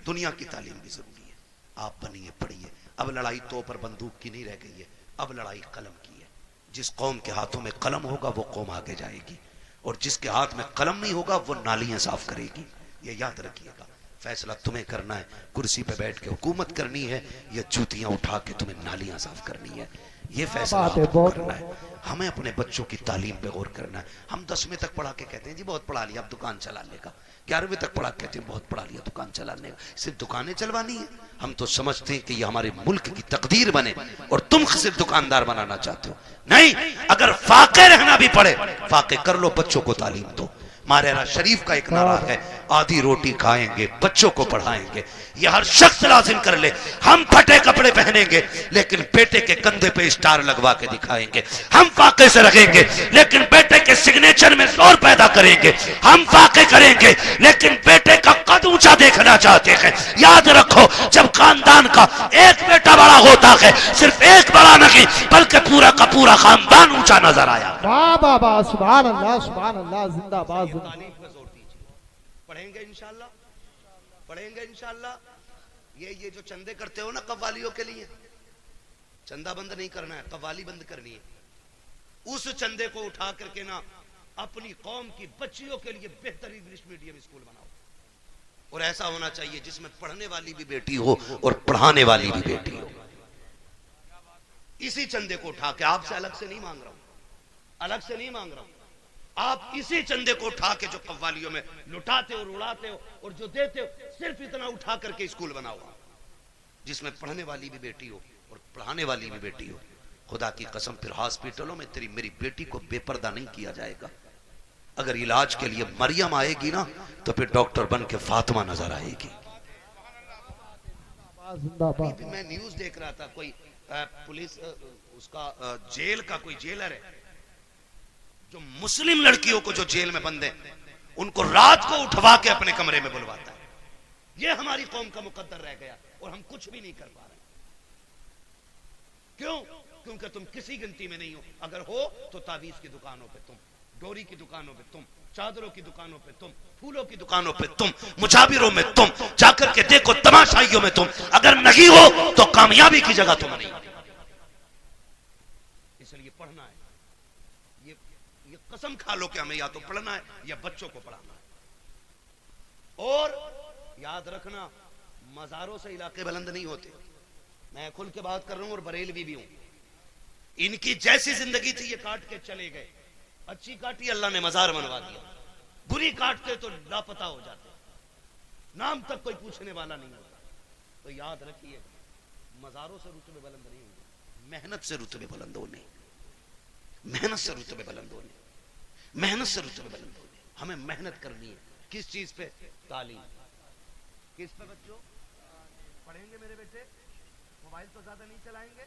दुनिया की तालीम भी जरूरी है। आप बनिए, पढ़िए। अब लड़ाई तो पर बंदूक की नहीं रह गई है, अब लड़ाई कलम की है। जिस कौम के हाथों में कलम होगा वो कौम आगे जाएगी, और जिसके हाथ में कलम नहीं होगा वो नालियां साफ करेगी। ये याद रखिएगा। फैसला तुम्हें करना है, कुर्सी पे बैठ के हुकूमत करनी है या जूतियां उठा के तुम्हें नालियां साफ करनी है, ये फैसला
बात है,
आपको
बहुत
करना है। हमें अपने बच्चों की तालीम पे गौर करना है। हम 10वीं तक पढ़ा के कहते हैं जी बहुत पढ़ा लिया, अब दुकान चलाने का। 11वीं तक पढ़ा के कहते हैं बहुत पढ़ा लिया, दुकान चलाने का। सिर्फ दुकानें चलवानी है? हम तो समझते हैं कि ये हमारे मुल्क की तकदीर बने और तुम सिर्फ दुकानदार बनाना चाहते हो। नहीं, अगर फाके रहना भी पड़े फाके कर लो, बच्चों को तालीम दो। मारेरा शरीफ का एक नारा है, आधी रोटी खाएंगे बच्चों को पढ़ाएंगे। ये हर शख्स लाजिम कर ले। हम फटे कपड़े पहनेंगे लेकिन बेटे के कंधे पे स्टार लगवा के दिखाएंगे। हम फाके से रखेंगे लेकिन बेटे के सिग्नेचर में जोर पैदा करेंगे। हम फाके करेंगे लेकिन बेटे का कद ऊंचा देखना चाहते हैं। याद रखो, जब खानदान का एक बेटा बड़ा होता है, सिर्फ एक बड़ा नहीं बल्कि पूरा का पूरा खानदान ऊंचा नजर आया।
वाह वाह वाह, सुभान अल्लाह, जिंदाबाद।
तालीम पे जोर दीजिए। पढ़ेंगे इंशाल्लाह, पढ़ेंगे इंशाल्लाह। ये जो चंदे करते हो ना कव्वालियों के लिए, चंदा बंद नहीं करना है, कव्वाली बंद करनी है। उस चंदे को उठा करके ना अपनी कौम की बच्चियों के लिए बेहतरीन इंग्लिश मीडियम स्कूल बनाओ। और ऐसा होना चाहिए जिसमें पढ़ने वाली भी बेटी हो और पढ़ाने वाली भी बेटी हो। इसी चंदे को उठा के, आपसे अलग से नहीं मांग रहा हूं, अलग से नहीं मांग रहा हूं, आप इसी चंदे को उठा के जो कव्वालियों में लुटाते हो और उड़ाते हो और जो देते हो, सिर्फ इतना उठा करके स्कूल बनाओ जिसमें पढ़ने वाली भी बेटी हो और पढ़ाने वाली भी बेटी हो। खुदा की कसम, फिर हॉस्पिटलों में तेरी मेरी बेटी को बेपर्दा नहीं किया जाएगा। अगर इलाज के लिए मरियम आएगी ना तो फिर डॉक्टर बन के फातिमा नजर आएगी।
जिंदाबाद।
मैं न्यूज देख रहा था, कोई पुलिस उसका जेल का कोई जेलर है जो मुस्लिम लड़कियों को जो जेल में बंद है उनको रात को उठवा के अपने कमरे में बुलवाता है। ये हमारी कौम का मुकद्दर रह गया और हम कुछ भी नहीं कर पा रहे। क्यों? क्योंकि तुम किसी गिनती में नहीं हो। अगर हो तो तावीज की दुकानों पे तुम, डोरी की दुकानों पे तुम, चादरों की दुकानों पे तुम, फूलों की दुकानों पे तुम, मुजाबिरों में तुम, जाकर के देखो तमाशाइयों में तुम। अगर नहीं हो तो कामयाबी की जगह तुम नहीं। इसलिए पढ़ना है। ये कसम खा लो कि हमें या तो पढ़ना है या बच्चों को पढ़ाना है। और याद रखना, मजारों से इलाके बुलंद नहीं होते। मैं खुल के बात कर रहा हूं और बरेलवी भी हूं। इनकी जैसी जिंदगी थी ये काट के चले गए। अच्छी काटी अल्लाह ने मजार बनवा दिया, बुरी काटते तो लापता हो जाते, नाम तक कोई पूछने वाला नहीं होता। तो याद रखिए, मजारों से रुतबे बुलंद नहीं होंगे, मेहनत से रुतबे बुलंद होने, मेहनत से रुतबे बुलंद होने, मेहनत से रुतबे बुलंद होने। हमें मेहनत करनी है। किस चीज पे? तालीम। किस पे बच्चों? पढ़ेंगे मेरे बेटे, मोबाइल तो ज्यादा नहीं चलाएंगे।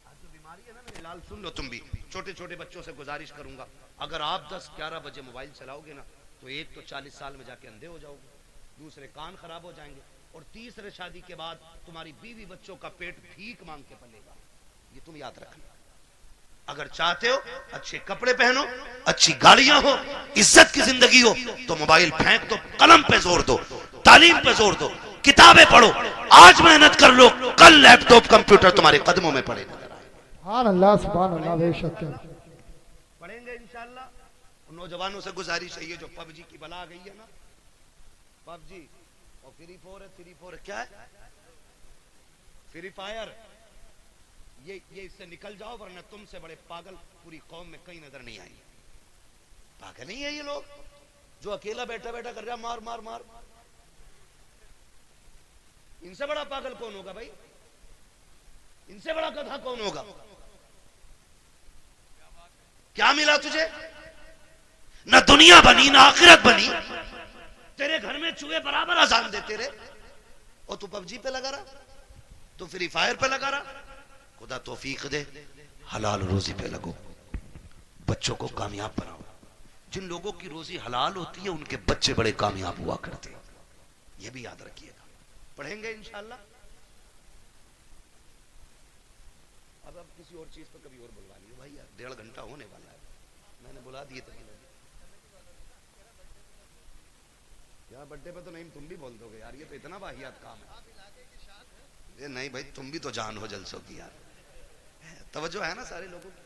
आज जो बीमारी है ना, मेरे लाल सुन लो तुम भी, छोटे छोटे बच्चों से गुजारिश करूंगा, अगर आप 10-11 बजे मोबाइल चलाओगे ना तो एक तो 40 साल में जाके अंधे हो जाओगे, दूसरे कान खराब हो जाएंगे, और तीसरे शादी के बाद तुम्हारी बीवी बच्चों का पेट भीख मांग के पलेगा। ये तुम याद रखना। अगर चाहते हो अच्छे कपड़े पहनो, अच्छी गाड़ियां हो, इज्जत की जिंदगी हो, तो मोबाइल फेंक दो, कलम पे जोर दो, तालीम पे जोर दो, किताबें पढ़ो। आज मेहनत कर लो, कल लैपटॉप कंप्यूटर तुम्हारे कदमों में पड़े नजर आए।
सुभान अल्लाह, बेशक
पढ़ेंगे इंशाल्लाह। नौजवानों से गुजारिश है, ये जो पबजी की बला आ गई है ना, पबजी और फ्री फायर क्या है, फ्री फायर, ये इससे निकल जाओ, वरना तुमसे बड़े पागल पूरी कौम में कहीं नजर नहीं आएंगे। पागल नहीं है ये लोग जो अकेला बैठा बैठा कर रहा मार मार मार। इनसे बड़ा पागल कौन होगा भाई? इनसे बड़ा गधा कौन होगा? क्या मिला तुझे? ना दुनिया बनी ना आखिरत बनी। तेरे घर में चूहे बराबर अजान देते रहे और तू पबजी पे लगा रहा, तू फ्री फायर पे लगा रहा। खुदा तौफीक दे, हलाल रोजी पे लगो, बच्चों को कामयाब बनाओ। जिन लोगों की रोजी हलाल होती है उनके बच्चे बड़े कामयाब हुआ करते हैं, यह भी याद रखिएगा। पढ़ेंगे इंशाल्लाह। अब किसी और चीज पर कभी और बुलवा लियो भाई, 1.5 घंटा होने वाला है, मैंने बुला दिए थे। क्या बर्थडे पे तो नहीं, तुम भी बोल दोगे यार, ये तो इतना वाहियात काम है। ये नहीं भाई, तुम भी तो जान हो जलसों की यार, तवज्जो है ना सारे लोगों की।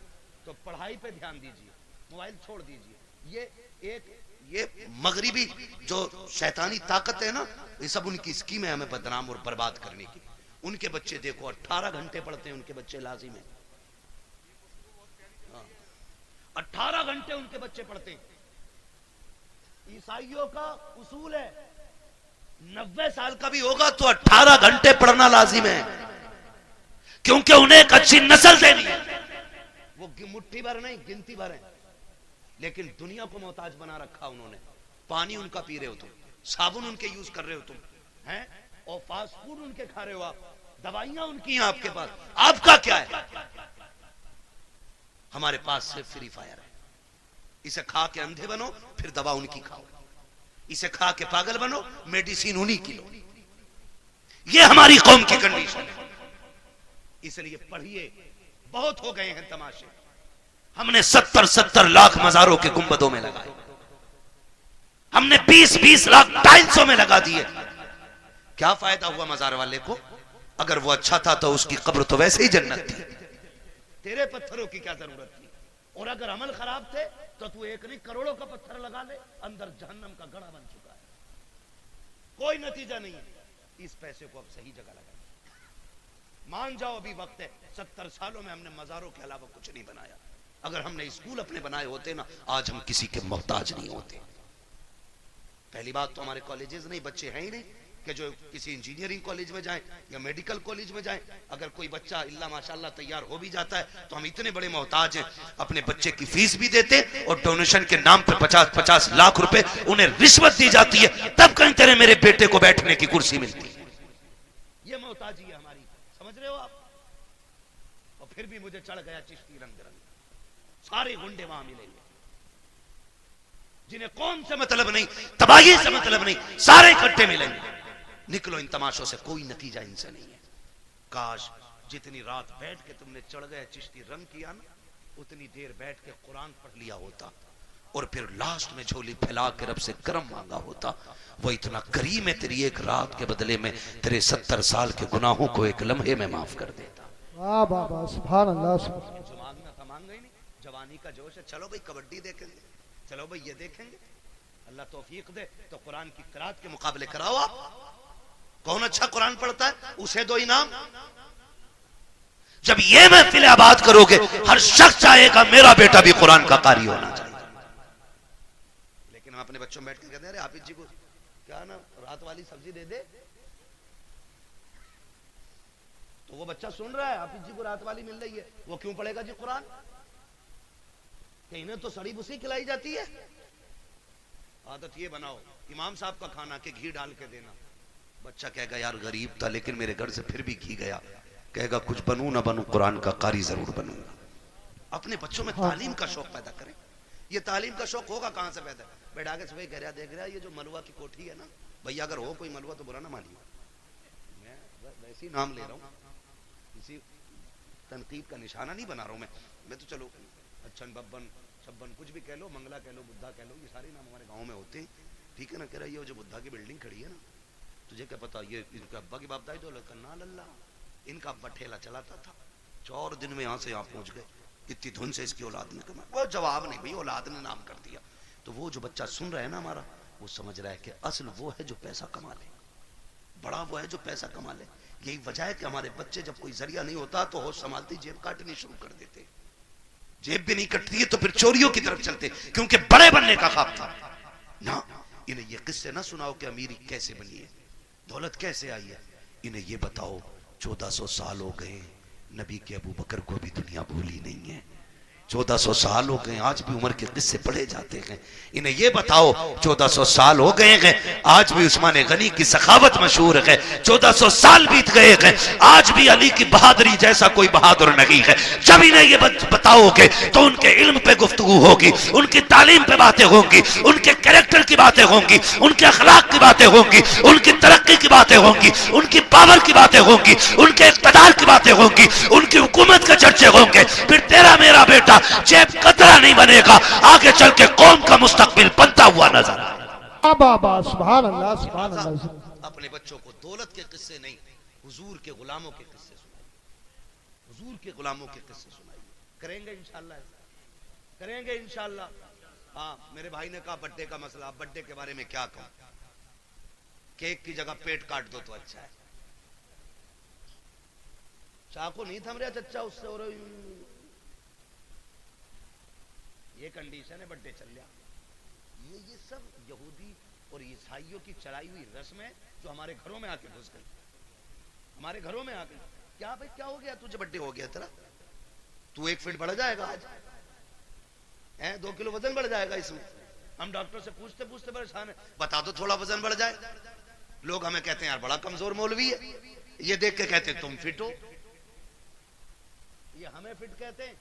तो पढ़ाई पे ध्यान दीजिए, मोबाइल छोड़ दीजिए। ये मगरिबी जो शैतानी ताकत है ना, ये सब उनकी स्कीम है हमें बदनाम और बर्बाद करने की। उनके बच्चे देखो 18 घंटे पढ़ते हैं, उनके बच्चे लाजिम है 18 घंटे उनके बच्चे पढ़ते हैं। ईसाइयों का उसूल है 90 साल का भी होगा तो 18 घंटे पढ़ना लाजिम है, क्योंकि उन्हें एक अच्छी नस्ल देनी है। वो मुट्ठी भर नहीं, गिनती भर है, लेकिन दुनिया को मोहताज बना रखा उन्होंने। पानी उनका पी रहे हो तुम, साबुन उनके यूज कर रहे हो तुम, हैं, और फास्ट फूड उनके खा रहे हो आप, दवाइयां उनकी हैं आपके पास। आपका क्या है? हमारे पास सिर्फ फ्री फायर है। इसे खा के अंधे बनो, फिर दवा उनकी खाओ। इसे खा के पागल बनो, मेडिसिन उन्हीं की लो। ये हमारी कौम की कंडीशन है। इसलिए पढ़िए, बहुत हो गए हैं तमाशे। हमने 70-70 लाख मजारों के गुंबदों में लगाए, हमने 20-20 लाख टाइल्सों में लगा दिए। क्या फायदा हुआ मजार वाले को? अगर वो अच्छा था तो उसकी कब्र तो वैसे ही जन्नत थी, तेरे पत्थरों की क्या जरूरत थी? और अगर अमल खराब थे तो तू एक नहीं करोड़ों का पत्थर लगा ले, अंदर जहन्नम का गड़ा बन चुका है, कोई नतीजा नहीं है। इस पैसे को अब सही जगह लगाए। मान जाओ अभी वक्त है, 70 सालों में हमने मजारों के अलावा कुछ नहीं बनाया। अगर हमने स्कूल अपने बनाए होते ना, आज हम किसी के मोहताज नहीं होते। पहली बात तो हमारे कॉलेजेस नहीं, बच्चे हैं ही नहीं कि जो किसी इंजीनियरिंग कॉलेज में जाएं या मेडिकल कॉलेज में जाएं। अगर कोई बच्चा इल्ला माशाल्लाह तैयार हो भी जाता है तो हम इतने बड़े मोहताज हैं, अपने बच्चे की फीस भी देते और डोनेशन के नाम पे 50-50 लाख रुपए उन्हें रिश्वत दी जाती है, तब कहीं तेरे मेरे बेटे को बैठने की कुर्सी मिलती है। ये मोहताजी है हमारी, समझ रहे हो आप? और फिर भी मुझे चढ़ गया चिश्ती रंग रंग। सारे गुंडे वहां मिलेंगे जिन्हें कौन से मतलब नहीं, तबाही से मतलब नहीं, सारे इकट्ठे मिलेंगे। निकलो, इन तमाशों से कोई नतीजा इनसे नहीं है। काश जितनी रात बैठ के तुमने चढ़ गए चिश्ती रंग किया ना, उतनी देर बैठ के कुरान पढ़ लिया होता और फिर लास्ट में झोली फैला के रब से करम मांगा होता। वो इतना करीम है, तेरी एक रात के बदले में तेरे 70 साल के गुनाहों को एक लम्हे में माफ कर देता।
वाह वाह वाह, सुभान अल्लाह।
जो मांगना था मांग गई नहीं, जवानी का जोश है, चलो भाई कबड्डी देखेंगे, चलो भाई ये देखेंगे। अल्लाह तौफीक दे तो कुरान की किरात के मुकाबले कराओ आप। कौन अच्छा कुरान पढ़ता है उसे दो इनाम। जब ये महफिल आबाद करोगे, हर शख्स चाहेगा मेरा बेटा भी कुरान का कारी होना चाहिए। लेकिन हम अपने बच्चों में बैठ के कहते हैं, अरे हाफिज जी को क्या ना रात वाली सब्जी दे दे, तो वो बच्चा सुन रहा है हाफिज जी को रात वाली मिल रही है, वो क्यों पढ़ेगा जी कुरान? इन्हें तो सड़ी भूसी खिलाई जाती है। आदत ये बनाओ, इमाम साहब का खाना के घी डाल के देना। बच्चा कहेगा यार गरीब था लेकिन मेरे घर से फिर भी घी गया, कहेगा कुछ बनूं ना बनूं कुरान का कारी जरूर बनूंगा। अपने बच्चों में तालीम का शौक पैदा करें। ये तालीम का शौक होगा कहां से पैदा? बैठा के सुबह कह रहा देख रहा, ये जो मलुआ की कोठी है ना भैया, अगर हो कोई मलुआ तो बुरा ना मानिए, मैं वैसे ही नाम ले रहा हूँ, किसी तनकीद का निशाना नहीं बना रहा हूँ मैं तो चलो अच्छन बब्बन छब्बन कुछ भी कह लो, मंगला कह लो, बुद्धा कह लो, ये सारे नाम हमारे गाँव में होते हैं, ठीक है ना। कह रहा ये जो बुद्धा की बिल्डिंग खड़ी है ना, तुझे क्या पता ये इनका अब्बा की बापदाई तो ना लल्ला, इनका अब्बा ठेला चलाता था, 4 दिन में यहाँ से यहाँ पहुंच गए, इतनी धुन से इसकी औलाद ने कमाया। वो जवाब नहीं भाई, औलाद ने नाम कर दिया। तो वो जो बच्चा सुन रहा है ना हमारा, वो समझ रहा है कि असल वो है जो पैसा कमा ले, बड़ा वो है जो पैसा कमा ले। यही वजह है कि हमारे बच्चे जब कोई जरिया नहीं होता तो होश संभालती जेब काटनी शुरू कर देते। जेब भी नहीं कटती है तो फिर चोरियों की तरफ चलते, क्योंकि बड़े बनने का ख्वाब था ना। इन्हें ये किस्से ना सुनाओ कि अमीरी कैसे बनी है, दौलत कैसे आई है। इन्हें ये बताओ 1400 साल हो गए, नबी के अबू बकर को भी दुनिया भूली नहीं है। 1400 साल हो गए, आज भी उमर के किस्से पढ़े जाते हैं। इन्हें ये बताओ 1400 साल हो गए हैं, आज भी उस्मान गनी की सखावत मशहूर है। 1400 साल बीत गए हैं, आज भी अली की बहादुरी जैसा कोई बहादुर नहीं है। जब इन्हें ये बताओगे तो उनके इल्म पे गुफ्तगू होगी, उनकी तालीम पे बातें होंगी, उनके कैरेक्टर की बातें होंगी, उनके अखलाक की बातें होंगी, उनकी तरक्की की बातें होंगी, उनकी पावर की बातें होंगी, उनके इक़्तिदार की बातें होंगी, उनकी हुकूमत के चर्चे होंगे। फिर तेरा मेरा बेटा जेब कतरा नहीं बनेगा, आगे चल के कौम का मुस्तकबिल बनता हुआ नजर आएगा।
सुभान अल्लाह, सुभान अल्लाह।
अपने बच्चों को दौलत के किस्से नहीं, हुजूर के गुलामों के किस्से सुनाइए, हुजूर के गुलामों के किस्से सुनाइए। करेंगे इंशाअल्लाह, करेंगे इंशाअल्लाह। हाँ, मेरे भाई ने कहा बर्थडे का मसला, बर्थडे के बारे में क्या कहूं, केक की जगह पेट काट दो तो अच्छा है। चाकू नहीं थम रहा चच्चा उससे, और ये कंडीशन है, बर्थडे चल गया। ये सब यहूदी और ईसाइयों की चढ़ाई हुई रस्म है जो हमारे घरों में आके घुस गई, हमारे घरों में आके। क्या भाई क्या हो गया, तुझे बर्थडे हो गया तेरा, तू 1 फीट बढ़ जाएगा आज, 2 किलो वजन बढ़ जाएगा इसमें। हम डॉक्टर से पूछते पूछते परेशान है, बता दो थोड़ा वजन बढ़ जाए। लोग हमें कहते हैं यार बड़ा कमजोर मौलवी है, ये देख के कहते हैं तुम फिट हो, ये हमें फिट कहते हैं,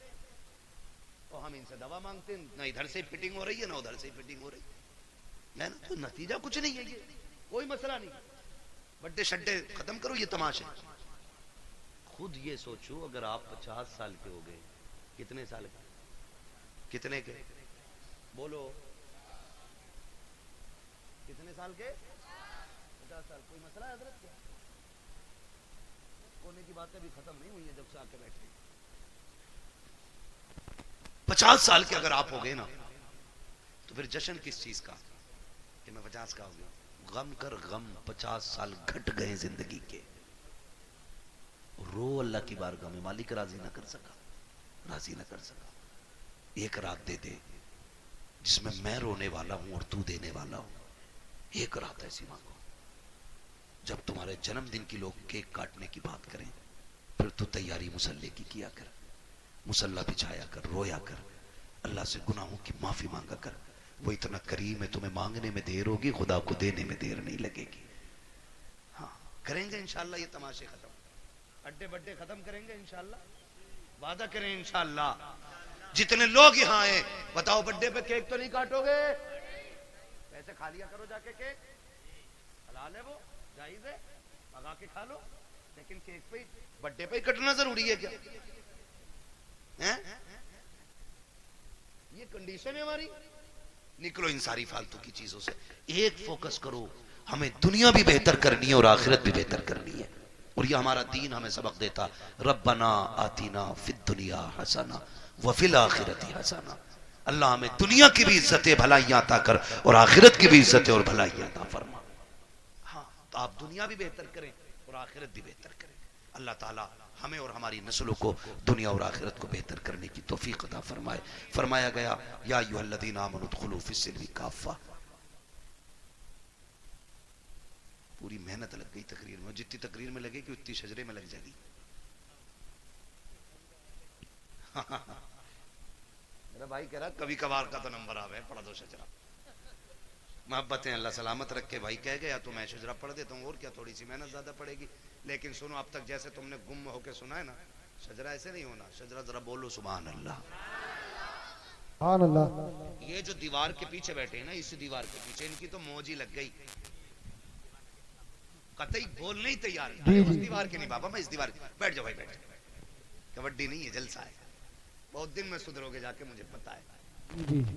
और हम इनसे दवा मांगते हैं, ना इधर से फिटिंग हो रही है ना उधर से फिटिंग हो रही है ना, तो नतीजा कुछ नहीं है, ये कोई मसला नहीं। बर्थडे शड्डे खत्म करो ये तमाशे। खुद ये सोचो, अगर आप 50 साल के हो गए, कितने साल के, कितने के बोलो, कितने साल के, 50 साल, कोई मसला है हजरत क्या? कोने की बातें भी खत्म नहीं हुई है जब से आके बैठे। 50 साल के अगर आप हो गए ना, तो फिर जश्न किस चीज का कि मैं 50 का हो गया, गम कर गम, 50 साल घट गए जिंदगी के, रो अल्लाह की बारगाह में, मालिक राजी ना कर सका, राजी ना कर सका। एक रात दे दे जिसमें मैं रोने वाला हूं और तू देने वाला हूं, एक रात ऐसी मांगो जब तुम्हारे जन्मदिन की लोग केक काटने की बात करें, फिर तू तैयारी मुसल्ले की किया कर, मुसल्ला बिछाया कर, रोया कर, अल्लाह से गुनाहों की माफी मांगा कर। वो इतना करीम है, तुम्हें मांगने में देर होगी, खुदा को देने में देर नहीं लगेगी। हाँ, करेंगे इंशाल्लाह ये तमाशे खत्म, अड्डे बड्डे खत्म करेंगे इंशाल्लाह, वादा करें इंशाल्लाह। जितने लोग यहाँ आए, बताओ बर्थडे पे केक तो नहीं काटोगे? पैसे खा लिया करो जाके, केक हलाल है, वो जायज है, पका के खा लो, लेकिन केक पे बर्थडे पे ही कटना जरूरी है क्या है? ये कंडीशन है हमारी। निकलो इन सारी फालतू की चीजों से, एक फोकस करो, हमें दुनिया भी बेहतर करनी है और आखिरत भी बेहतर करनी है। और ये हमारा दीन हमें सबक देता, रब्बना आतीना फिद दुनिया हसना व फिल आखिरती हसना। अल्लाह हमें दुनिया की भी इज्जत भलाइयां अता कर और आखिरत की भी इज्जत और भलाइयां अता फरमा। हाँ, तो आप दुनिया भी बेहतर करें और आखिरत भी बेहतर करें। अल्लाह ताला हमें और हमारी नस्लों को दुनिया और आखिरत को बेहतर करने की तौफीक अता फरमाए। फरमाया गया, या अय्युहल्लज़ीना आमनू उदखुलू फिस्सिल्मी काफ़ा। पूरी मेहनत लग गई तकरीर में, जितनी तकरीर में लगे कि उतनी शजरे में लग जाएगी। मेरा भाई कह रहा कभी कभार का तो नंबर आवे, पढ़ा दो शजरा। मोहब्बतें अल्लाह सलामत रखे, भाई कह गया तो मैं शजरा पढ़ देता हूँ, और क्या, थोड़ी सी मेहनत ज्यादा पड़ेगी। लेकिन सुनो, अब तक जैसे तुमने गुम होके सुना है ना, शजरा ऐसे नहीं होना। शजरा जरा बोलो सुभान अल्लाह।
सुभान अल्लाह।
ये जो दीवार के पीछे बैठे हैं ना, इस दीवार के पीछे इनकी तो मौज ही लग गई, कतई बोलने ही तैयार। उस दीवार के नहीं बाबा, मैं इस दीवार के। बैठ जाओ भाई, बैठ जाओ, कबड्डी नहीं है, जलसा है। बहुत दिन में सुधरोगे जाके, मुझे पता है,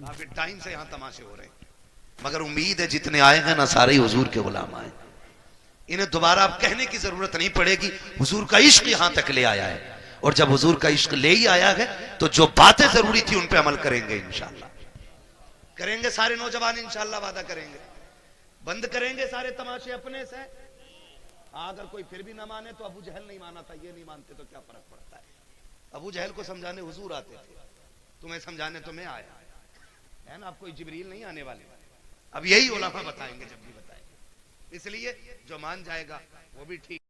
काफी टाइम से यहाँ तमाशे हो रहे हैं, मगर उम्मीद है जितने आए हैं ना सारे ही हुजूर के गुलाम आए। इन्हें दोबारा अब कहने की जरूरत नहीं पड़ेगी, हुजूर का इश्क यहाँ तक ले आया है। और जब हुजूर का इश्क ले ही आया है तो जो बातें जरूरी थी उन पे अमल करेंगे इंशाल्लाह, करेंगे सारे नौजवान इंशाल्लाह, वादा करेंगे, बंद करेंगे सारे तमाशे अपने से। अगर कोई फिर भी ना माने तो अबू जहल नहीं माना था, ये नहीं मानते तो क्या फर्क पड़ता है। अबू जहल को समझाने हुजूर आते थे, तुम्हें समझाने तो मैं आया है ना, अब कोई जिब्रील नहीं आने वाले। अब यही उलमा बताएंगे जब भी बताएंगे, इसलिए जो मान जाएगा वो भी ठीक।